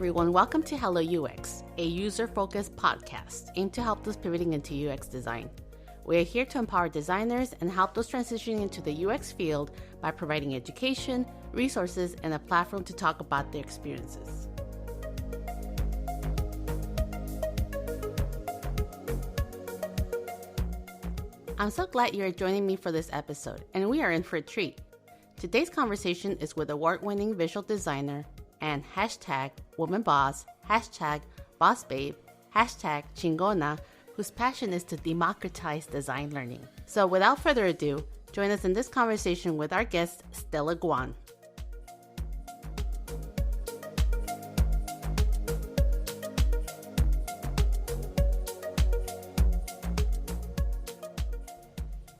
everyone, welcome to Hello UX, a user-focused podcast aimed to help those pivoting into UX design. We are here to empower designers and help those transitioning into the UX field by providing education, resources, and a platform to talk about their experiences. I'm so glad you're joining me for this episode, and we are in for a treat. Today's conversation is with award-winning visual designer and hashtag woman boss, hashtag boss babe, hashtag chingona, whose passion is to democratize design learning. So without further ado, join us in this conversation with our guest, Stella Guan.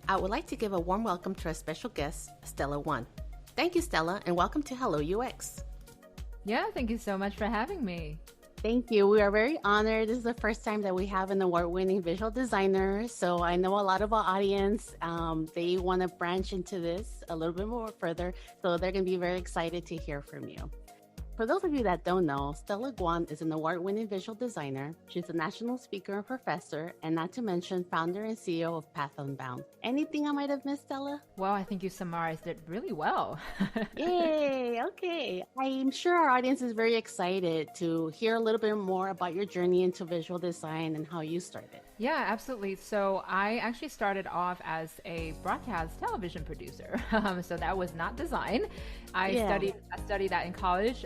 I would like to give a warm welcome to our special guest, Stella Guan. Thank you, Stella, and welcome to Hello UX. Yeah, thank you so much for having me. Thank you. We are very honored. This is the first time that we have an award-winning visual designer. So I know a lot of our audience, they want to branch into this a little bit more further. So they're going to be very excited to hear from you. For those of you that don't know, Stella Guan is an award-winning visual designer. She's a national speaker and professor, and not to mention founder and CEO of Unbound. Anything I might have missed, Stella? Well, I think you summarized it really well. Yay! Okay. I'm sure our audience is very excited to hear a little bit more about your journey into visual design and how you started. Yeah, absolutely. So I actually started off as a broadcast television producer. So that was not design. I studied that in college,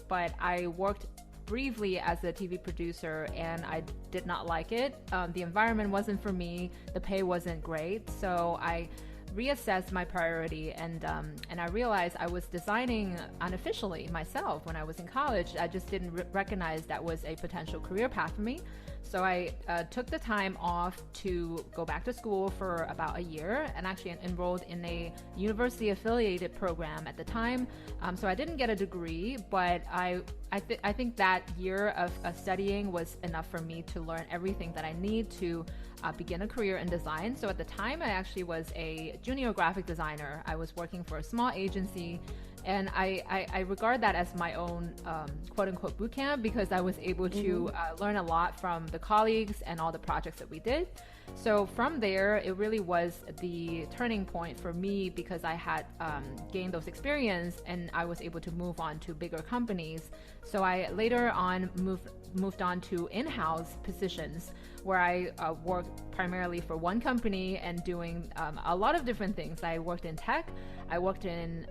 but I worked briefly as a TV producer and I did not like it. The environment wasn't for me. The pay wasn't great. So I reassessed my priority and I realized I was designing unofficially myself when I was in college. I just didn't recognize that was a potential career path for me. So I took the time off to go back to school for about a year and actually enrolled in a university affiliated program at the time. So I didn't get a degree, but I think that year of studying was enough for me to learn everything that I need to begin a career in design. So at the time, I actually was a junior graphic designer. I was working for a small agency. And I regard that as my own quote-unquote boot camp because I was able to learn a lot from the colleagues and all the projects that we did. So from there, it really was the turning point for me because I had gained those experience and I was able to move on to bigger companies. So I later on moved on to in-house positions where I worked primarily for one company and doing a lot of different things. I worked in tech, I worked in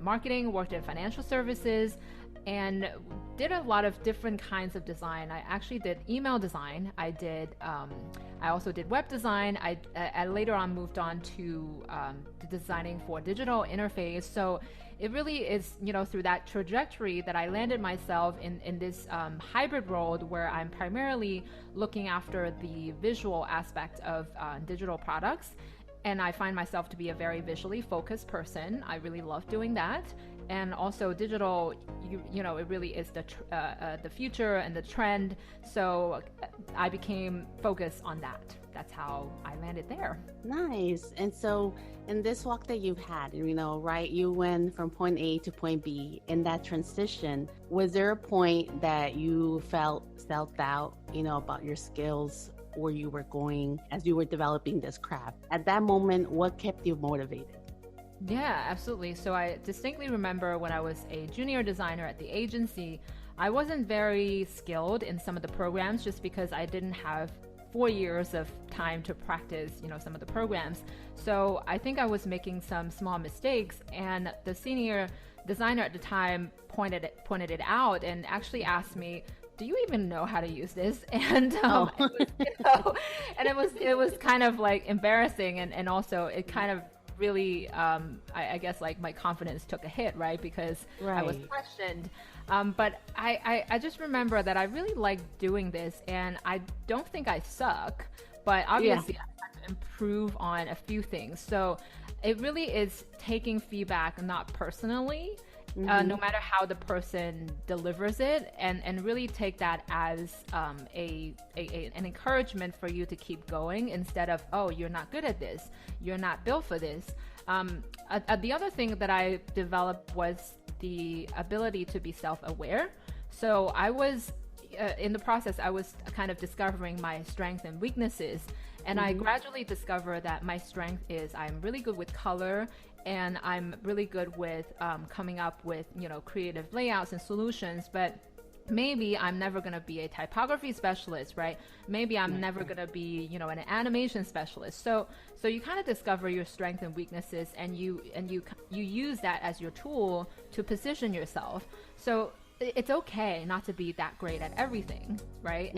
marketing, worked in financial services, and did a lot of different kinds of design. I actually did email design. I also did web design. I later on moved on to designing for digital interface. So it really is, through that trajectory that I landed myself in this hybrid role where I'm primarily looking after the visual aspect of digital products. And I find myself to be a very visually focused person. I really love doing that. And also digital, it really is the future and the trend. So I became focused on that. That's how I landed there. Nice. And so in this walk that you've had, right, you went from point A to point B. In that transition, was there a point that you felt self-doubt, about your skills, where you were going as you were developing this craft? At that moment, what kept you motivated? Yeah, absolutely. So I distinctly remember when I was a junior designer at the agency, I wasn't very skilled in some of the programs just because I didn't have 4 years of time to practice, some of the programs. So I think I was making some small mistakes and the senior designer at the time pointed it out and actually asked me, do you even know how to use this? And it was kind of like embarrassing and also it kind of really I guess like my confidence took a hit, right? Because I was questioned. But I just remember that I really liked doing this and I don't think I suck, but obviously I have to improve on a few things. So it really is taking feedback not personally, no matter how the person delivers it, and really take that as an encouragement for you to keep going instead of, oh, you're not good at this, you're not built for this. The other thing that I developed was the ability to be self-aware. So I was in the process, I was kind of discovering my strengths and weaknesses. And I gradually discovered that my strength is I'm really good with color, and I'm really good with coming up with, creative layouts and solutions. But maybe I'm never going to be a typography specialist, right? Maybe I'm never going to be, an animation specialist. So you kind of discover your strengths and weaknesses, and you use that as your tool to position yourself. So it's okay not to be that great at everything, right?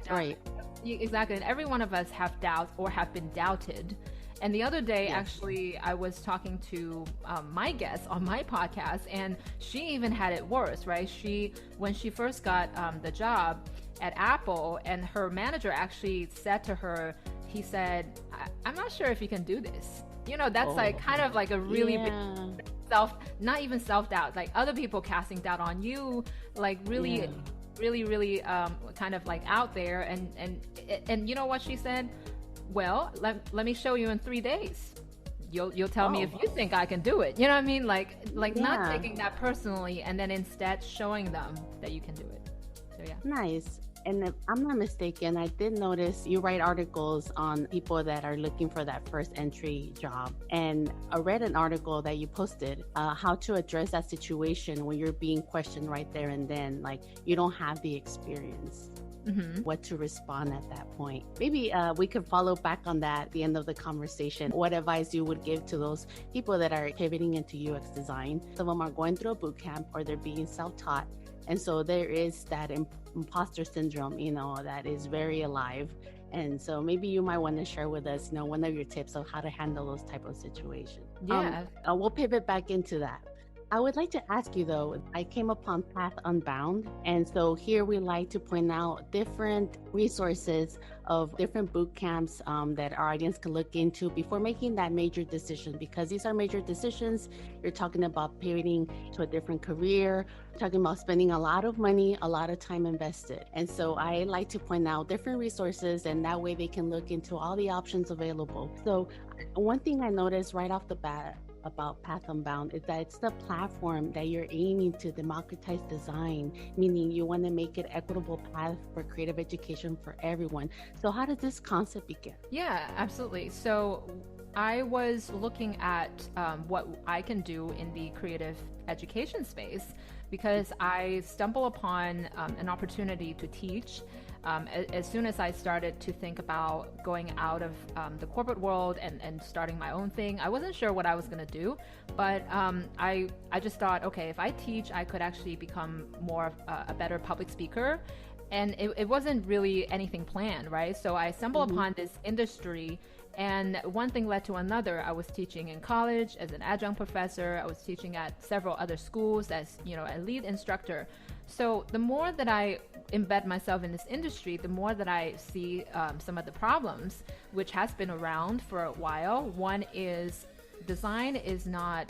Right. Exactly. And every one of us have doubts or have been doubted. And the other day, actually, I was talking to my guest on my podcast, and she even had it worse, right? When she first got the job at Apple, and her manager actually said to her, he said, I'm not sure if you can do this. That's like kind of like a really big not even self-doubt, like other people casting doubt on you, like really kind of like out there. And you know what she said? Well, let me show you in 3 days. You'll tell me if you think I can do it. You know what I mean? Like not taking that personally, and then instead showing them that you can do it. So yeah. Nice. And if I'm not mistaken, I did notice you write articles on people that are looking for that first entry job. And I read an article that you posted, how to address that situation when you're being questioned right there and then, like you don't have the experience. What to respond at that point. Maybe we could follow back on that at the end of the conversation. What advice you would give to those people that are pivoting into UX design? Some of them are going through a boot camp, or they're being self-taught. And so there is that imposter syndrome, that is very alive. And so maybe you might want to share with us, one of your tips of how to handle those type of situations. Yeah. We'll pivot back into that. I would like to ask you though, I came upon Path Unbound. And so here we like to point out different resources of different boot camps that our audience can look into before making that major decision, because these are major decisions. You're talking about pivoting to a different career, talking about spending a lot of money, a lot of time invested. And so I like to point out different resources, and that way they can look into all the options available. So one thing I noticed right off the bat about Path Unbound is that it's the platform that you're aiming to democratize design, meaning you want to make it equitable path for creative education for everyone. So how did this concept begin? Yeah, absolutely. So I was looking at what I can do in the creative education space, because I stumble upon an opportunity to teach. As soon as I started to think about going out of the corporate world and starting my own thing, I wasn't sure what I was going to do, but I just thought, okay, if I teach, I could actually become more of a better public speaker. And it wasn't really anything planned, right? So I stumbled upon this industry, and one thing led to another. I was teaching in college as an adjunct professor. I was teaching at several other schools as, a lead instructor. So the more that I embed myself in this industry, the more that I see some of the problems, which has been around for a while. One is design is not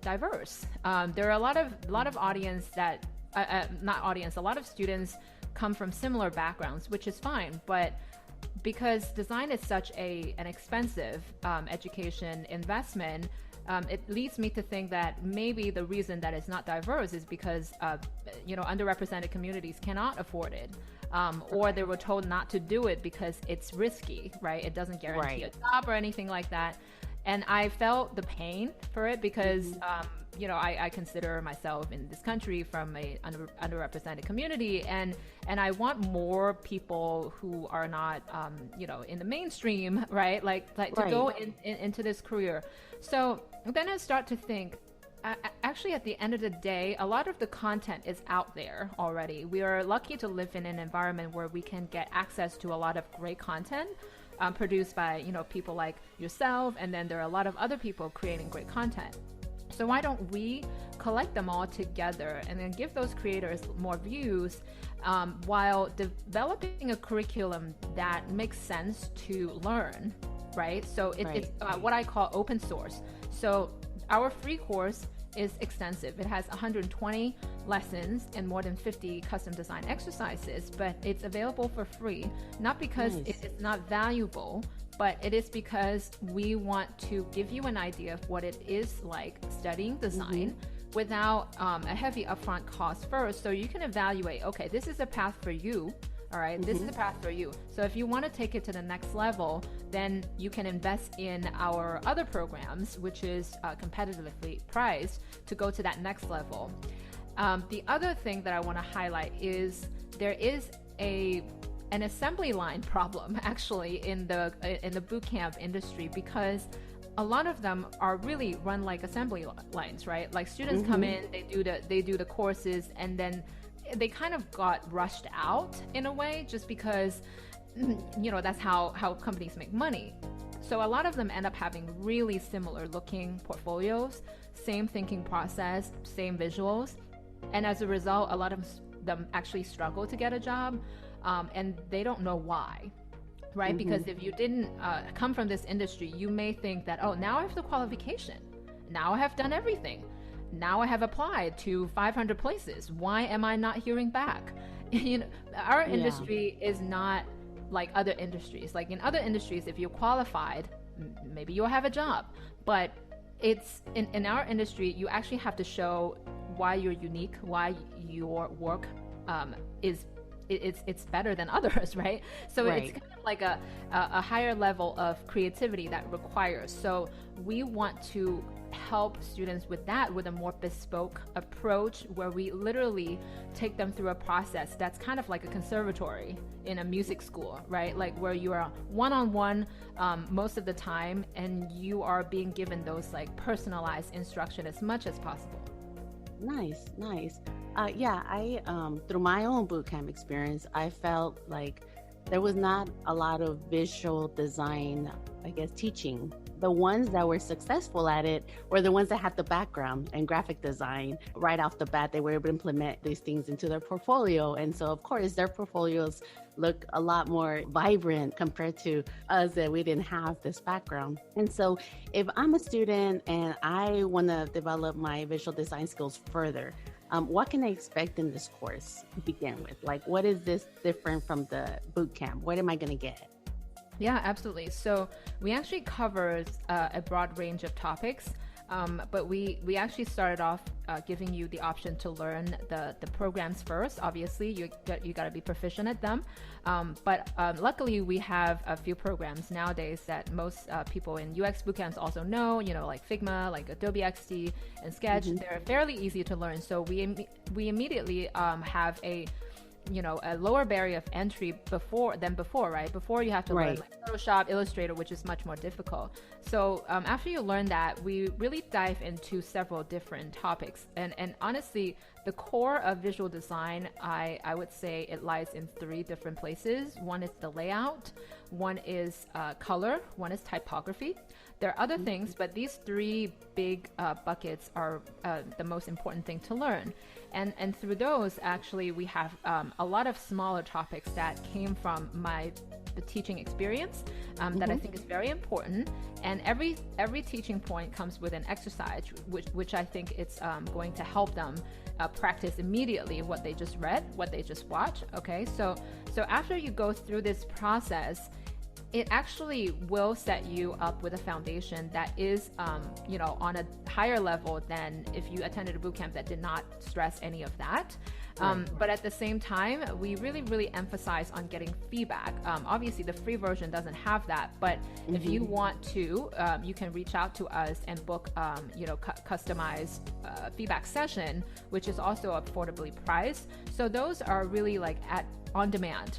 diverse. There are a lot of audience that, a lot of students come from similar backgrounds, which is fine, but because design is such an expensive education investment, it leads me to think that maybe the reason that it's not diverse is because underrepresented communities cannot afford it, or they were told not to do it because it's risky, right? It doesn't guarantee a job or anything like that. And I felt the pain for it because I consider myself in this country from a underrepresented community, and I want more people who are not in the mainstream, right? Like to go into this career. So then I start to think, actually at the end of the day, a lot of the content is out there already. We are lucky to live in an environment where we can get access to a lot of great content produced by people like yourself, and then there are a lot of other people creating great content. So why don't we collect them all together and then give those creators more views, while developing a curriculum that makes sense to learn, right? So it's what I call open source. So our free course is extensive. It has 120 lessons and more than 50 custom design exercises, but it's available for free, not because it's not valuable, but it is because we want to give you an idea of what it is like studying design, without a heavy upfront cost first, so you can evaluate, okay, this is a path for you. All right, this is a path for you. So if you want to take it to the next level, then you can invest in our other programs, which is competitively priced to go to that next level. The other thing that I want to highlight is there is an assembly line problem actually in the bootcamp industry, because a lot of them are really run like assembly lines, right? Like students come in, they do the courses, and then they kind of got rushed out in a way, just because that's how companies make money. So a lot of them end up having really similar looking portfolios, same thinking process, same visuals, and as a result, a lot of them actually struggle to get a job, and they don't know why. Right? Because if you didn't come from this industry, you may think that, oh, now I have the qualification, now I have done everything, now I have applied to 500 places, why am I not hearing back? Our industry is not like other industries. Like in other industries, if you're qualified, maybe you'll have a job, but it's in our industry, you actually have to show why you're unique, why your work it's better than others, right? So it's kind of like a higher level of creativity that requires. So we want to help students with that, with a more bespoke approach, where we literally take them through a process that's kind of like a conservatory in a music school, right? Like where you are one-on-one most of the time, and you are being given those like personalized instruction as much as possible. Nice. I through my own bootcamp experience, I felt like there was not a lot of visual design, I guess, teaching. The ones that were successful at it were the ones that had the background in graphic design. Right off the bat, they were able to implement these things into their portfolio. And so, of course, their portfolios look a lot more vibrant compared to us that we didn't have this background. And so if I'm a student and I want to develop my visual design skills further, what can I expect in this course to begin with? Like, what is this different from the boot camp? What am I going to get? Yeah, absolutely. So we actually covered a broad range of topics, but we actually started off giving you the option to learn the programs first. Obviously, you got to be proficient at them. But luckily, we have a few programs nowadays that most people in UX bootcamps also know, like Figma, like Adobe XD and Sketch. They're fairly easy to learn. So we immediately have a lower barrier of entry before, right? Before you have to learn like Photoshop, Illustrator, which is much more difficult. So after you learn that, we really dive into several different topics. And honestly, the core of visual design, I would say it lies in three different places. One is the layout, one is color, one is typography. There are other things, but these three big buckets are the most important thing to learn. And through those, actually, we have a lot of smaller topics that came from the teaching experience that I think is very important. And every teaching point comes with an exercise, which I think it's going to help them practice immediately what they just read, what they just watched. Okay, so after you go through this process, it actually will set you up with a foundation that is, on a higher level than if you attended a bootcamp that did not stress any of that. But at the same time, we really, really emphasize on getting feedback. Obviously, the free version doesn't have that, but if you want to, you can reach out to us and book, customized feedback session, which is also affordably priced. So those are really like on demand.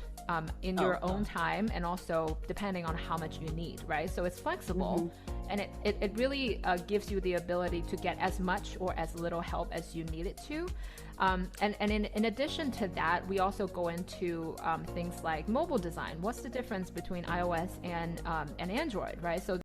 In your own time, and also depending on how much you need, right? So it's flexible, and it really gives you the ability to get as much or as little help as you need it to. And in addition to that, we also go into things like mobile design. What's the difference between iOS and Android, right? So